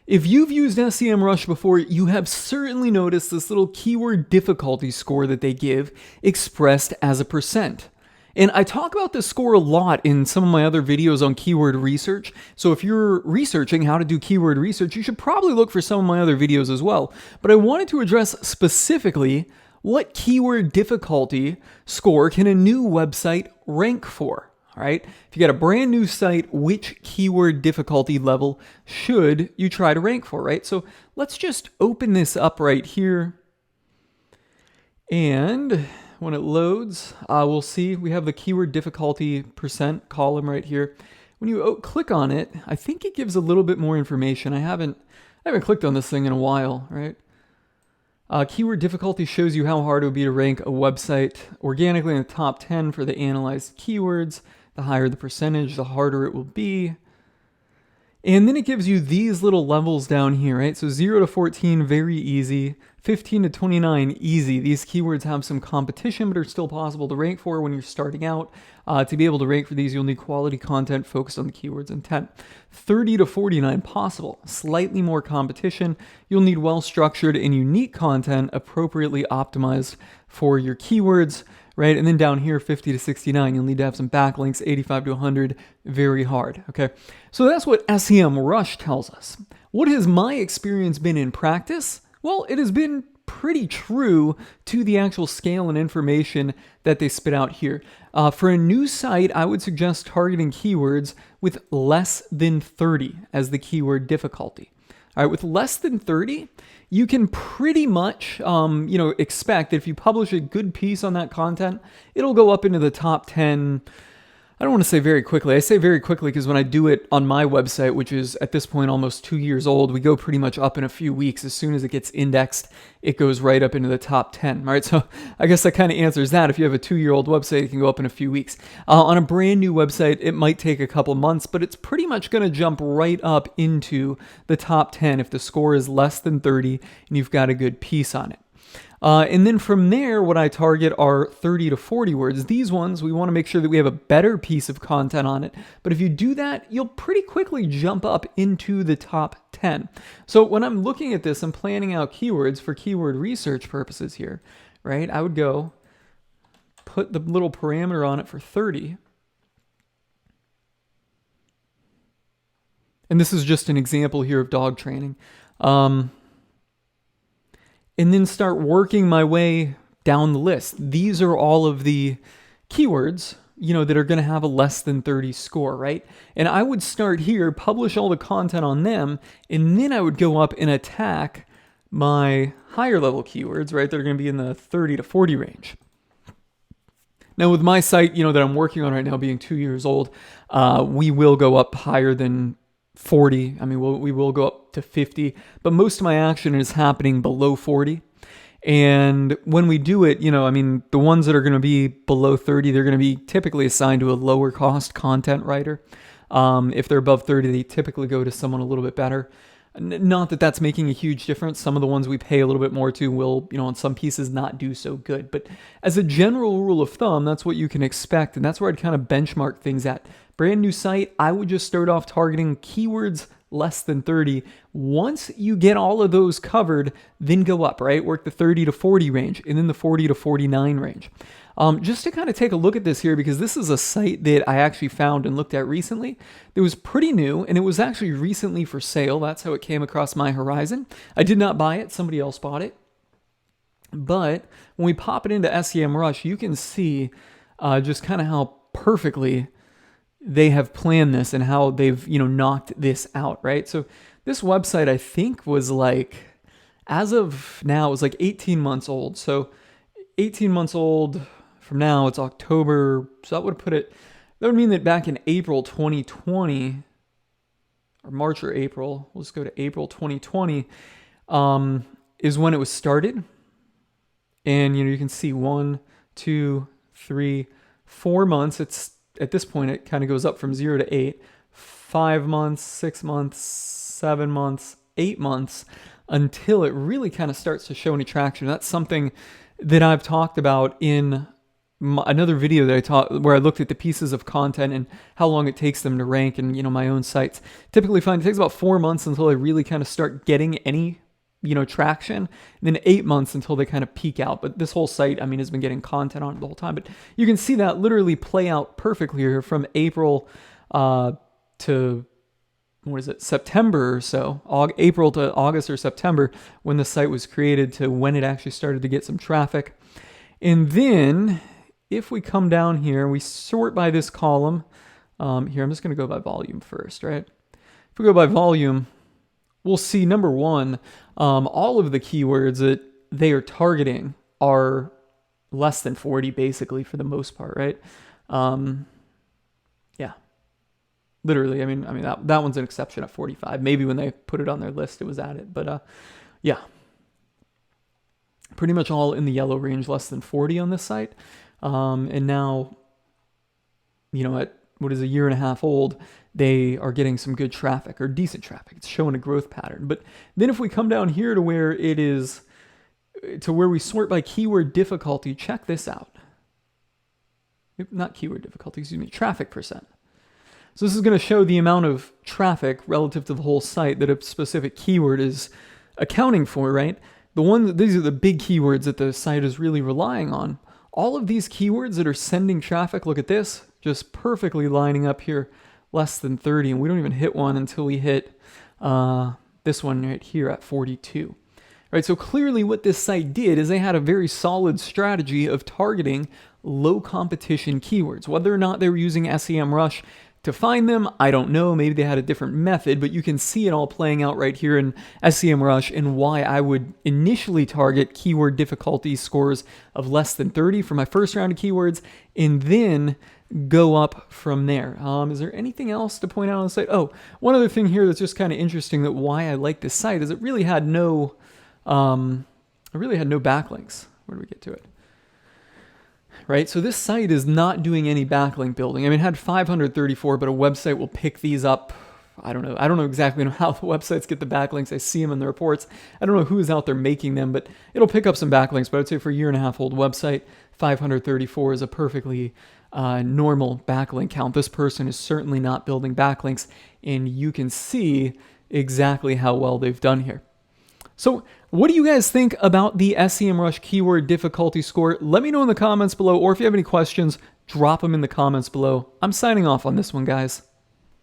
If you've used SEMRush before, you have certainly noticed this little keyword difficulty score that they give expressed as a percent. And I talk about this score a lot in some of my other videos on keyword research. So if you're researching how to do keyword research, you should probably look for some of my other videos as well. But I wanted to address specifically what keyword difficulty score can a new website rank for. All right, if you got a brand new site, which keyword difficulty level should you try to rank for, right? So let's just open this up right here. And when it loads, we'll see we have the keyword difficulty percent column right here. When you click on it, I think it gives a little bit more information. I haven't clicked on this thing in a while, right? Keyword difficulty shows you how hard it would be to rank a website organically in the top 10 for the analyzed keywords. The higher the percentage, the harder it will be. And then it gives you these little levels down here, right? So 0 to 14, very easy. 15 to 29, easy. These keywords have some competition, but are still possible to rank for when you're starting out. To be able to rank for these, you'll need quality content focused on the keyword's intent. 30 to 49, possible. Slightly more competition. You'll need well-structured and unique content appropriately optimized for your keywords, right? And then down here, 50 to 69, you'll need to have some backlinks. 85 to 100, very hard, okay? So that's what SEMRush tells us. What has my experience been in practice? Well, it has been pretty true to the actual scale and information that they spit out here. For a new site, I would suggest targeting keywords with less than 30 as the keyword difficulty. All right, with less than 30, you can pretty much, expect that if you publish a good piece on that content, it'll go up into the top 10. I don't want to say very quickly. I say very quickly because when I do it on my website, which is at this point almost 2 years old, we go pretty much up in a few weeks. As soon as it gets indexed, it goes right up into the top 10, right? So I guess that kind of answers that. If you have a 2-year-old website, it can go up in a few weeks. On a brand new website, it might take a couple months, but it's pretty much going to jump right up into the top 10 if the score is less than 30 and you've got a good piece on it. And then from there, what I target are 30 to 40 words. These ones, we want to make sure that we have a better piece of content on it. But if you do that, you'll pretty quickly jump up into the top 10. So when I'm looking at this, I'm planning out keywords for keyword research purposes here, right? I would go put the little parameter on it for 30. And this is just an example here of dog training. And then start working my way down the list. These are all of the keywords, that are going to have a less than 30 score, right? And I would start here, publish all the content on them, and then I would go up and attack my higher level keywords, right? They're going to be in the 30 to 40 range. Now with my site, that I'm working on right now being 2 years old, we will go up higher than 40. I mean, we will go up to 50, but most of my action is happening below 40. And when we do it, the ones that are going to be below 30, they're going to be typically assigned to a lower cost content writer. If they're above 30, they typically go to someone a little bit better. Not that that's making a huge difference. Some of the ones we pay a little bit more to will, on some pieces not do so good. But as a general rule of thumb, that's what you can expect. And that's where I'd kind of benchmark things at. Brand new site, I would just start off targeting keywords less than 30. Once you get all of those covered, then go up, right? Work the 30 to 40 range and then the 40 to 49 range. Just to kind of take a look at this here, because this is a site that I actually found and looked at recently. It was pretty new, and it was actually recently for sale. That's how it came across my horizon. I did not buy it. Somebody else bought it. But when we pop it into SEMrush, you can see just kind of how perfectly they have planned this and how they've, knocked this out, right? So this website, I think, was as of now, it was 18 months old. So 18 months old from now, it's October. So that would mean that back in April 2020, or March or April, let's go to April 2020, is when it was started. And, you can see 1, 2, 3, 4 months. At this point, it kind of goes up from 0 to 8, 5 months, 6 months, 7 months, 8 months, until it really kind of starts to show any traction. That's something that I've talked about in another video that I taught where I looked at the pieces of content and how long it takes them to rank, and my own sites typically find it takes about 4 months until they really kind of start getting any traction, and then 8 months until they kind of peak out. But this whole site, has been getting content on it the whole time. But you can see that literally play out perfectly here from April to September or so, April to August or September, when the site was created, to when it actually started to get some traffic. And then if we come down here, we sort by this column. Here, I'm just going to go by volume first, right? If we go by volume, we'll see, number one, all of the keywords that they are targeting are less than 40, basically, for the most part, right? Yeah. Literally, that one's an exception at 45. Maybe when they put it on their list, it was at it. But yeah. Pretty much all in the yellow range, less than 40 on this site. And now, at what is a year and a half old, they are getting some good traffic, or decent traffic. It's showing a growth pattern. But then if we come down here to where it is, to where we sort by keyword difficulty, check this out. Not keyword difficulty, excuse me, traffic percent. So this is going to show the amount of traffic relative to the whole site that a specific keyword is accounting for, right? These are the big keywords that the site is really relying on. All of these keywords that are sending traffic, look at this, just perfectly lining up here, less than 30, and we don't even hit one until we hit this one right here at 42. Right, so clearly what this site did is they had a very solid strategy of targeting low competition keywords. Whether or not they were using SEMRush to find them, I don't know. Maybe they had a different method, but you can see it all playing out right here in SEMrush, and why I would initially target keyword difficulty scores of less than 30 for my first round of keywords, and then go up from there. Is there anything else to point out on the site? Oh, one other thing here that's just kind of interesting, that why I like this site, is it really had no backlinks. Where do we get to it? Right, so this site is not doing any backlink building. It had 534, but a website will pick these up. I don't know exactly how the websites get the backlinks. I see them in the reports. I don't know who is out there making them, but it'll pick up some backlinks. But I would say for a year and a half old website, 534 is a perfectly normal backlink count. This person is certainly not building backlinks, and you can see exactly how well they've done here. So what do you guys think about the SEMrush keyword difficulty score? Let me know in the comments below, or if you have any questions, drop them in the comments below. I'm signing off on this one, guys.